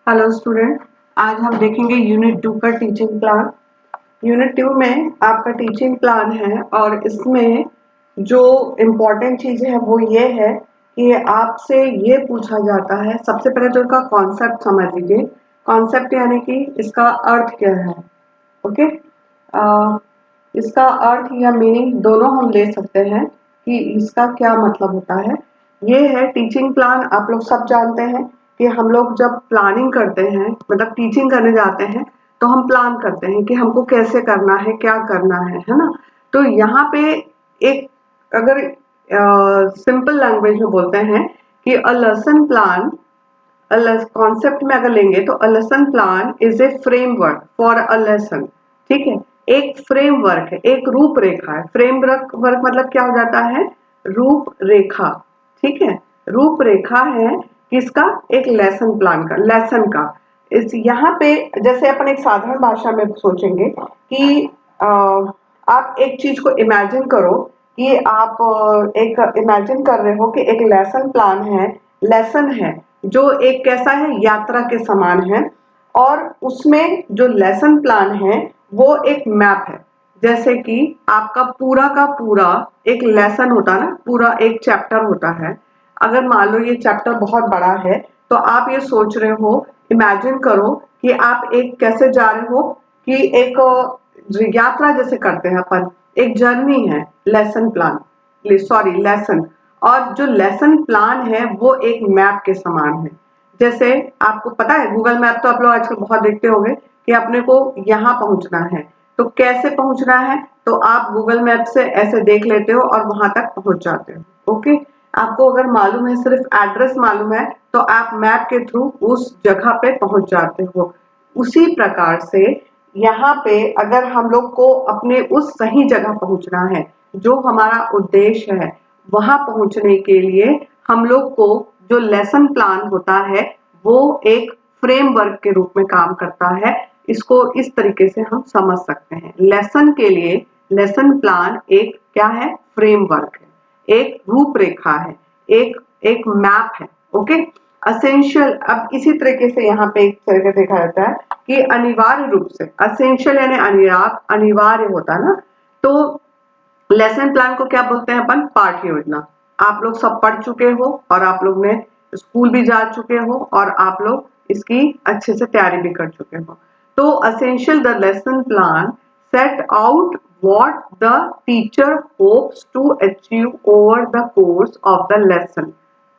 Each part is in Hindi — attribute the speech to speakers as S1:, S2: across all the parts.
S1: हेलो स्टूडेंट, आज हम देखेंगे यूनिट 2 का टीचिंग प्लान। यूनिट 2 में आपका टीचिंग प्लान है और इसमें जो इम्पोर्टेंट चीज़ें हैं वो ये है कि आपसे ये पूछा जाता है। सबसे पहले तो इसका कॉन्सेप्ट समझ लीजिए। कॉन्सेप्ट यानी कि इसका अर्थ क्या है। ओके, इसका अर्थ या मीनिंग दोनों हम ले सकते हैं कि इसका क्या मतलब होता है। ये है टीचिंग प्लान। आप लोग सब जानते हैं कि हम लोग जब प्लानिंग करते हैं, मतलब टीचिंग करने जाते हैं, तो हम प्लान करते हैं कि हमको कैसे करना है, क्या करना है ना। तो यहाँ पे एक, अगर सिंपल लैंग्वेज में बोलते हैं कि अ लेसन प्लान, कॉन्सेप्ट में अगर लेंगे तो a lesson plan is a framework for a lesson. ठीक है, एक फ्रेमवर्क है, एक रूपरेखा है। फ्रेमवर्क मतलब क्या हो जाता है, रूपरेखा। ठीक है, रूपरेखा है किसका, एक लेसन प्लान का, लेसन का। इस यहाँ पे जैसे अपन एक साधारण भाषा में सोचेंगे कि आप एक चीज को इमेजिन करो कि आप एक इमेजिन कर रहे हो कि एक लेसन प्लान है, लेसन है जो एक कैसा है, यात्रा के समान है। और उसमें जो लेसन प्लान है वो एक मैप है। जैसे कि आपका पूरा का पूरा एक लेसन होता है ना, पूरा एक चैप्टर होता है। अगर मान लो ये चैप्टर बहुत बड़ा है तो आप ये सोच रहे हो, इमेजिन करो कि आप एक कैसे जा रहे हो, कि एक यात्रा जैसे करते हैं अपन, एक जर्नी है, लेसन प्लान, सॉरी लेसन। और जो लेसन प्लान है वो एक मैप के समान है। जैसे आपको पता है, गूगल मैप तो आप लोग आजकल बहुत देखते होंगे कि अपने को यहाँ पहुंचना है, तो कैसे पहुंचना है, तो आप गूगल मैप से ऐसे देख लेते हो और वहां तक पहुंच जाते हो। ओके, आपको अगर मालूम है, सिर्फ एड्रेस मालूम है, तो आप मैप के थ्रू उस जगह पे पहुंच जाते हो। उसी प्रकार से यहाँ पे अगर हम लोग को अपने उस सही जगह पहुंचना है, जो हमारा उद्देश्य है, वहां पहुंचने के लिए हम लोग को जो लेसन प्लान होता है वो एक फ्रेमवर्क के रूप में काम करता है। इसको इस तरीके से हम समझ सकते हैं। लेसन के लिए लेसन प्लान एक क्या है, फ्रेमवर्क है, एक रूपरेखा है, एक एक मैप है। Okay, essential. अब इसी तरीके से यहाँ पे एक तरीके देखा जाता है कि अनिवार्य रूप से, असेंशियल यानी अनिवार्य होता है ना। तो लेसन प्लान को क्या बोलते हैं अपन, पाठ योजना। आप लोग सब पढ़ चुके हो और आप लोग ने स्कूल भी जा चुके हो और आप लोग इसकी अच्छे से तैयारी भी कर चुके हो। तो essential the lesson plan set out what the teacher hopes to achieve over the course of the lesson।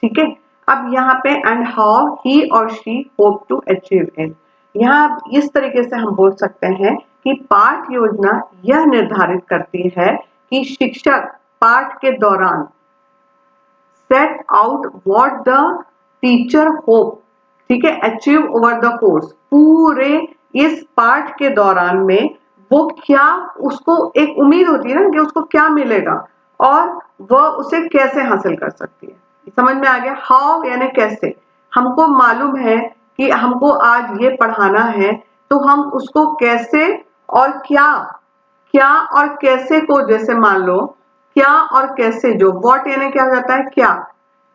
S1: ठीक है, अब यहाँ पे and how he or she hope to achieve it। यहाँ इस तरीके से हम बोल सकते हैं कि पाठ योजना यह निर्धारित करती है कि शिक्षक पाठ के दौरान set out what the teacher hope, ठीक है, अचीव ओवर द कोर्स, पूरे इस पाठ के दौरान में वो क्या, उसको एक उम्मीद होती है ना कि उसको क्या मिलेगा और वह उसे कैसे हासिल कर सकती है। समझ में आ गया, हाउ यानी कैसे। हमको मालूम है कि हमको आज ये पढ़ाना है, तो हम उसको कैसे और क्या, क्या और कैसे को, जैसे मान लो क्या और कैसे, जो व्हाट यानी क्या हो जाता है, क्या।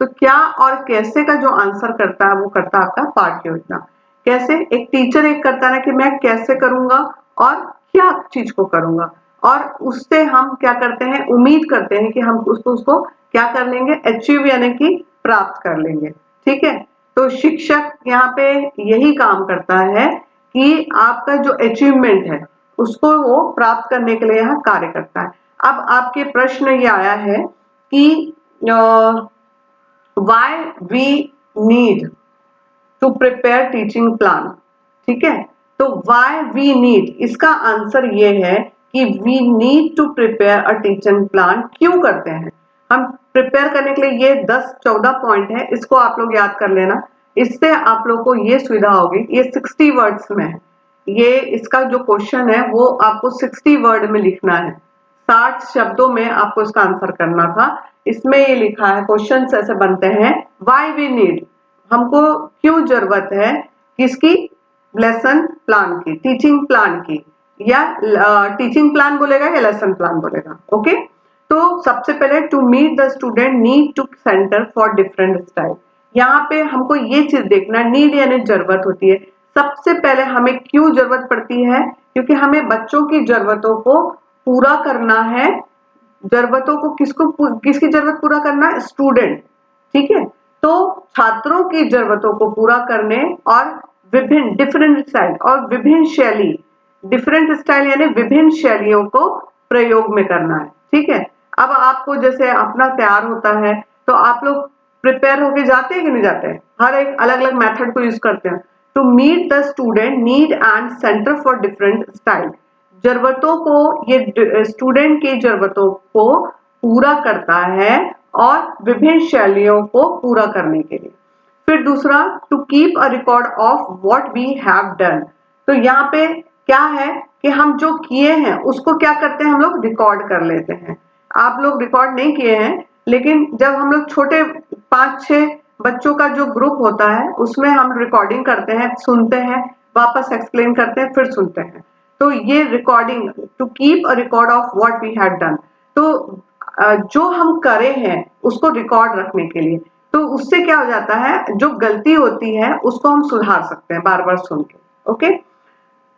S1: तो क्या और कैसे का जो आंसर करता है वो करता है आपका पाठ योजना। कैसे, एक टीचर एक करता है ना कि मैं कैसे करूंगा और क्या चीज को करूंगा, और उससे हम क्या करते हैं, उम्मीद करते हैं कि हम उसको क्या कर लेंगे, अचीव यानी कि प्राप्त कर लेंगे। ठीक है, तो शिक्षक यहाँ पे यही काम करता है कि आपका जो अचीवमेंट है उसको वो प्राप्त करने के लिए यहाँ कार्य करता है। अब आपके प्रश्न ये आया है कि why we need to prepare teaching plan। ठीक है, तो why we need, इसका आंसर ये है कि we need to prepare a teaching plan। क्यों करते हैं हम प्रिपेयर करने के लिए, ये 10-14 पॉइंट है, इसको आप लोग याद कर लेना। इससे आप लोग को ये सुविधा होगी। ये 60 वर्ड्स में है, ये इसका जो क्वेश्चन है वो आपको 60 वर्ड में लिखना है। 60 शब्दों में आपको इसका आंसर करना था। इसमें ये लिखा है, क्वेश्चन ऐसे बनते हैं, वाई वी नीड, हमको क्यों जरूरत है किसकी, लेसन प्लान की, टीचिंग प्लान की, या टीचिंग प्लान बोलेगा या लेसन प्लान बोलेगा। ओके, तो सबसे पहले to meet the student need to centre for different style. यहाँ पे हमको ये चीज देखना, नीड यानी जरूरत होती है। सबसे पहले हमें क्यों जरूरत पड़ती है? क्योंकि हमें बच्चों की जरूरतों को पूरा करना है। जरूरतों को किसकी जरूरत पूरा करना है? स्टूडेंट, ठीक है। तो छात्रों की जरूरतों को पूरा करने और विभिन्न डिफरेंट स्टाइल और विभिन्न शैली, डिफरेंट स्टाइल यानी विभिन्न शैलियों को प्रयोग में करना है, ठीक है। अब आपको जैसे अपना तैयार होता है तो आप लोग प्रिपेयर होके जाते हैं कि नहीं जाते हैं? हर एक अलग अलग मेथड को यूज करते हैं। To meet the student need and centre for different style, जरूरतों को, ये स्टूडेंट की जरूरतों को पूरा करता है और विभिन्न शैलियों को पूरा करने के लिए। फिर दूसरा, to keep a record of what we have done. तो यहाँ पे क्या है कि हम जो किए हैं उसको क्या करते हैं, हम लोग रिकॉर्ड कर लेते हैं। आप लोग रिकॉर्ड नहीं किए हैं, लेकिन जब हम लोग छोटे 5-6 बच्चों का जो ग्रुप होता है उसमें हम रिकॉर्डिंग करते हैं, सुनते हैं, वापस एक्सप्लेन करते हैं, फिर सुनते हैं। तो ये recording, to keep a record of what we had done, तो जो हम करे हैं उसको रिकॉर्ड रखने के लिए। तो उससे क्या हो जाता है, जो गलती होती है उसको हम सुधार सकते हैं बार बार सुन के। Okay.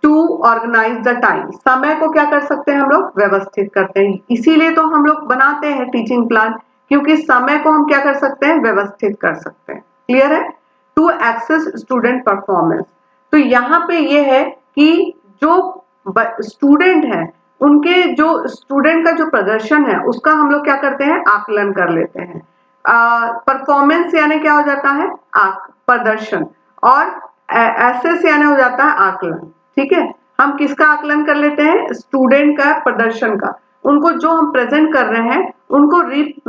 S1: To organise the time, समय को क्या कर सकते हैं हम लोग? व्यवस्थित करते हैं। इसीलिए तो हम लोग बनाते हैं टीचिंग प्लान, क्योंकि समय को हम क्या कर सकते हैं? व्यवस्थित कर सकते हैं। क्लियर है? टू एक्सेस स्टूडेंट परफॉर्मेंस, तो यहाँ पे ये है कि जो स्टूडेंट है उनके, जो स्टूडेंट का जो प्रदर्शन है उसका हम लोग क्या करते हैं? आकलन कर लेते हैं। परफॉर्मेंस यानी क्या हो जाता है? प्रदर्शन, और एसेस यानी हो जाता है आकलन, ठीक है। हम किसका आकलन कर लेते हैं? स्टूडेंट का प्रदर्शन का। उनको जो हम प्रेजेंट कर रहे हैं उनको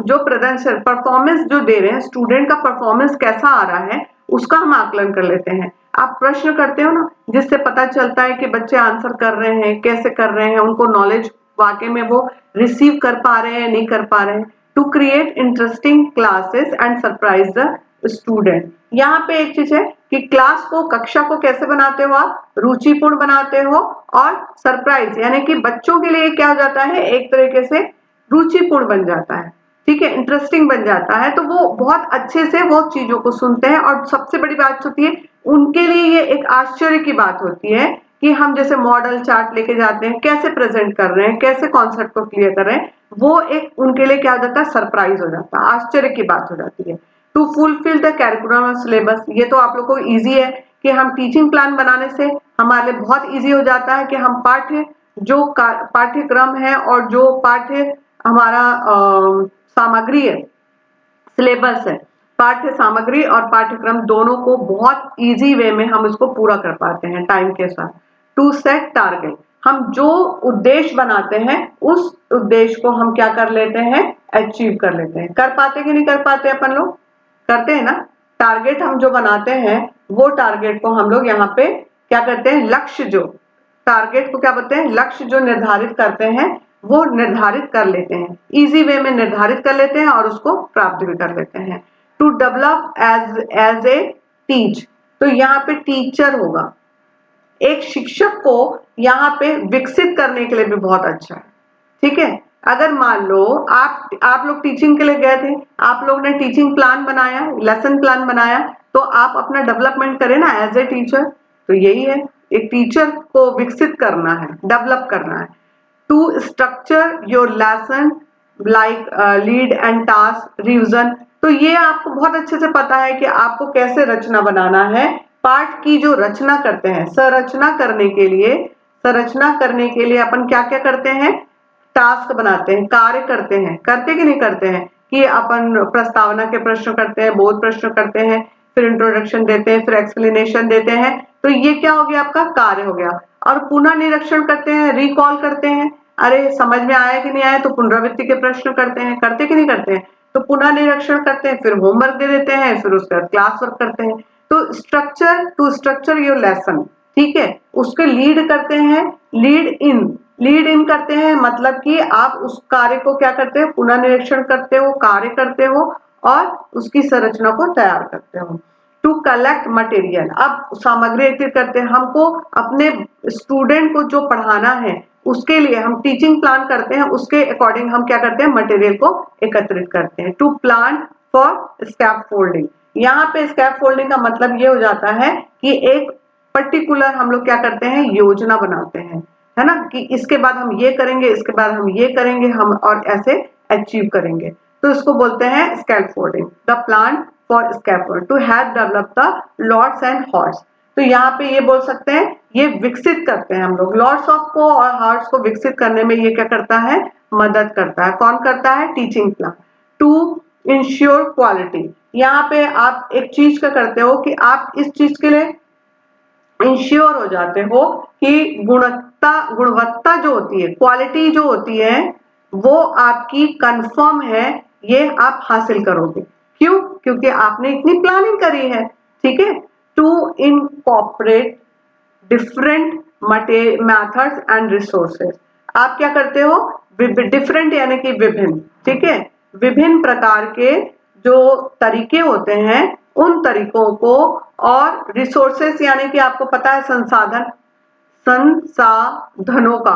S1: जो प्रदर्शन परफॉर्मेंस जो दे रहे हैं, स्टूडेंट का परफॉर्मेंस कैसा आ रहा है उसका हम आकलन कर लेते हैं। आप प्रश्न करते हो ना, जिससे पता चलता है कि बच्चे आंसर कर रहे हैं, कैसे कर रहे हैं, उनको नॉलेज वाकई में वो रिसीव कर पा रहे हैं, नहीं कर पा रहे हैं। To create interesting classes and surprise the student, यहाँ पे एक चीज है कि क्लास को, कक्षा को कैसे बनाते हो आप? रुचिपूर्ण बनाते हो, और सरप्राइज यानी कि बच्चों के लिए क्या हो जाता है? एक तरीके से रुचिपूर्ण बन जाता है, ठीक है, इंटरेस्टिंग बन जाता है। तो वो बहुत अच्छे से वो चीजों को सुनते हैं, और सबसे बड़ी बात होती है उनके लिए ये एक आश्चर्य की बात होती है कि हम जैसे मॉडल चार्ट लेके जाते हैं, कैसे प्रेजेंट कर रहे हैं, कैसे कॉन्सेप्ट को क्लियर कर रहे हैं, वो एक उनके लिए क्या हो जाता है? सरप्राइज हो जाता है, आश्चर्य की बात हो जाती है। टू फुलफिल द कैरिकुलम और सिलेबस, ये तो आप लोग को इजी है कि हम टीचिंग प्लान बनाने से हमारे लिए बहुत इजी हो जाता है कि हम पाठ्यक्रम है और जो पाठ्य हमारा सामग्री है, सिलेबस है, पाठ्य सामग्री और पाठ्यक्रम दोनों को बहुत इजी वे में हम इसको पूरा कर पाते हैं टाइम के साथ। टू सेट टारगेट, हम जो उद्देश्य बनाते हैं उस उद्देश्य को हम क्या कर लेते हैं? अचीव कर लेते हैं। कर पाते कि नहीं कर पाते? अपन लोग करते हैं ना। टारगेट हम जो बनाते हैं वो टारगेट को हम लोग यहाँ पे क्या करते हैं? लक्ष्य, जो टारगेट को क्या बोलते हैं? लक्ष्य जो निर्धारित करते हैं वो निर्धारित कर लेते हैं, इजी वे में निर्धारित कर लेते हैं और उसको प्राप्त भी कर लेते हैं। To develop as a teach, तो यहाँ पे टीचर होगा, एक शिक्षक को यहाँ पे विकसित करने के लिए भी बहुत अच्छा है, ठीक है। अगर मान लो आप लोग टीचिंग के लिए गए थे, आप लोग ने टीचिंग प्लान बनाया, लेसन प्लान बनाया, तो आप अपना डेवलपमेंट करें ना एज ए टीचर। तो यही है, एक टीचर को विकसित करना है, डेवलप करना है। To structure your lesson like lead and task revision, तो ये आपको बहुत अच्छे से पता है कि आपको कैसे रचना बनाना है। पाठ की जो रचना करते हैं, संरचना करने के लिए अपन क्या क्या करते हैं? टास्क बनाते हैं, कार्य करते हैं, करते कि नहीं करते हैं? कि अपन प्रस्तावना के प्रश्न करते हैं, बोध प्रश्न करते हैं, फिर इंट्रोडक्शन देते हैं, फिर एक्सप्लेनेशन देते हैं। तो ये क्या हो गया? आपका कार्य हो गया। और पुनः निरीक्षण करते हैं, रिकॉल करते हैं, अरे समझ में आया कि नहीं आया, तो पुनरावृत्ति के प्रश्न करते हैं, करते कि नहीं करते हैं? तो पुनः निरीक्षण करते हैं, फिर होमवर्क दे देते हैं, फिर उसका क्लास वर्क करते हैं। तो स्ट्रक्चर योर लेसन, ठीक है, उसके लीड करते हैं, लीड इन करते हैं, मतलब कि आप उस कार्य को क्या करते हो? पुनः निरीक्षण करते हो, कार्य करते हो और उसकी संरचना को तैयार करते हो। टू कलेक्ट मटेरियल, अब सामग्री एकत्रित करते हैं, हमको अपने स्टूडेंट को जो पढ़ाना है उसके लिए हम टीचिंग प्लान करते हैं, उसके अकॉर्डिंग हम क्या करते हैं? मटेरियल को एकत्रित करते हैं। टू प्लान फॉर स्कैफोल्डिंग, यहाँ पे स्कैप फोल्डिंग का मतलब ये हो जाता है कि एक पर्टिकुलर हम लोग क्या करते हैं, योजना बनाते हैं, है ना, कि इसके बाद हम ये करेंगे, इसके बाद हम ये करेंगे, हम और ऐसे अचीव करेंगे, तो इसको बोलते हैं scaffolding. The plan for scaffold to have develop the lords and horse. तो यहाँ पे ये बोल सकते हैं, ये विकसित करते हैं हम लोग, लॉर्ड्स ऑफ को और हार्ट्स को विकसित करने में ये क्या करता है, मदद करता है। कौन करता है, teaching plan. To ensure quality, यहाँ पे आप एक चीज का करते हो कि आप इस चीज के लिए इंश्योर हो जाते हो कि गुणवत्ता जो होती है, क्वालिटी जो होती है, वो आपकी कंफर्म है, ये आप हासिल करोगे। क्यों, क्योंकि आपने इतनी प्लानिंग करी है, ठीक है। To incorporate different methods and resources, आप क्या करते हो, डिफरेंट यानी कि विभिन्न, ठीक है, विभिन्न प्रकार के जो तरीके होते हैं उन तरीकों को, और रिसोर्सेस यानी कि आपको पता है संसाधनों का,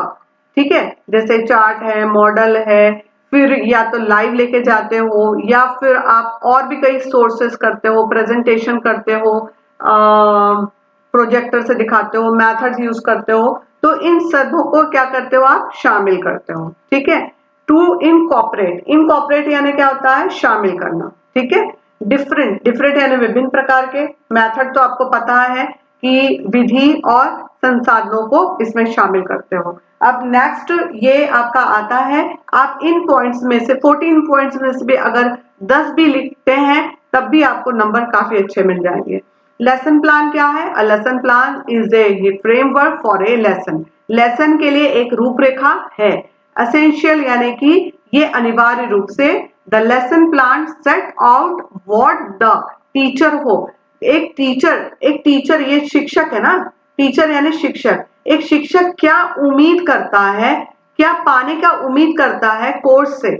S1: ठीक है, जैसे चार्ट है, मॉडल है, फिर या तो लाइव लेके जाते हो या फिर आप और भी कई सोर्सेस करते हो, प्रेजेंटेशन करते हो, प्रोजेक्टर से दिखाते हो, मेथड्स यूज करते हो, तो इन सबों को क्या करते हो, आप शामिल करते हो, ठीक है। टू इनकॉर्पोरेट, इनकॉर्पोरेट यानी क्या होता है, शामिल करना, ठीक है। डिफरेंट, डिफरेंट यानी विभिन्न प्रकार के, मेथड तो आपको पता है कि विधि और संसाधनों को इसमें शामिल करते हो। अब नेक्स्ट ये आपका आता है, आप इन पॉइंट्स में से 14 पॉइंट्स में से भी अगर 10 भी लिखते हैं तब भी आपको नंबर काफी अच्छे मिल जाएंगे। लेसन प्लान क्या है, a lesson plan is a framework for a lesson, lesson के लिए एक रूपरेखा है। असेंशियल यानी कि ये अनिवार्य रूप से, the lesson plan set out what the teacher हो, एक टीचर ये शिक्षक है ना, टीचर यानी शिक्षक, एक शिक्षक क्या उम्मीद करता है, क्या पाने का उम्मीद करता है कोर्स से,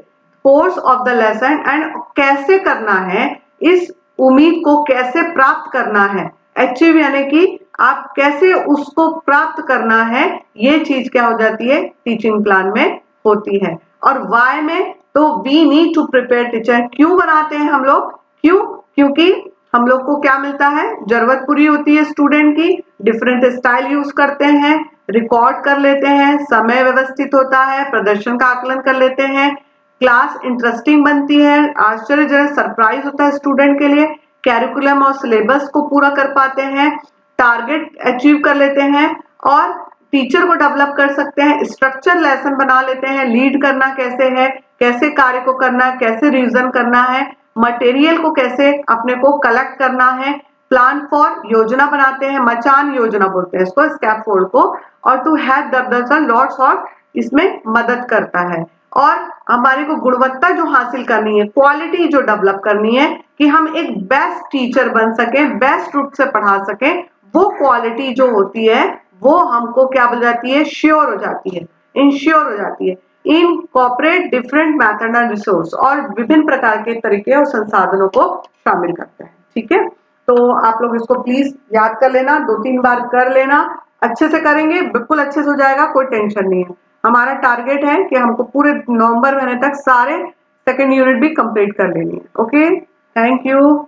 S1: course of the lesson, and कैसे करना है, इस उम्मीद को कैसे प्राप्त करना है, अचीव यानी कि आप कैसे उसको प्राप्त करना है, ये चीज क्या हो जाती है, टीचिंग प्लान में होती है। और वाई में तो we need to prepare teacher, क्यों बनाते हैं हम लोग, क्यों, क्योंकि हम लोग को क्या मिलता है, जरूरत पूरी होती है स्टूडेंट की, डिफरेंट स्टाइल यूज करते हैं, रिकॉर्ड कर लेते हैं, समय व्यवस्थित होता है, प्रदर्शन का आकलन कर लेते हैं, क्लास इंटरेस्टिंग बनती है, आश्चर्यजनक सरप्राइज होता है स्टूडेंट के लिए, कैरिकुलम और सिलेबस को पूरा कर पाते हैं, टारगेट अचीव कर लेते हैं, और टीचर को डेवलप कर सकते हैं, स्ट्रक्चर लेसन बना लेते हैं, लीड करना कैसे है, कैसे कार्य को करना है, कैसे रिवीजन करना है, मटेरियल को कैसे अपने को कलेक्ट करना है, प्लान फॉर योजना बनाते हैं, मचान योजना बोलते हैं इसको, स्कैफोल्ड को, और to have the lots of, इसमें मदद करता है। और हमारे को गुणवत्ता जो हासिल करनी है, क्वालिटी जो डेवलप करनी है, कि हम एक बेस्ट टीचर बन सके, बेस्ट रूप से पढ़ा सके, वो क्वालिटी जो होती है वो हमको क्या बोल जाती है, श्योर हो जाती है, इंश्योर हो जाती है। Incorporate different method and resource, और विभिन्न प्रकार के तरीके और संसाधनों को शामिल करते हैं, ठीक है। तो आप लोग इसको प्लीज याद कर लेना, 2-3 बार कर लेना, अच्छे से करेंगे बिल्कुल अच्छे से हो जाएगा, कोई टेंशन नहीं है। हमारा टारगेट है कि हमको पूरे नवंबर महीने तक सारे सेकेंड यूनिट भी कंप्लीट कर लेनी है। Okay, thank you.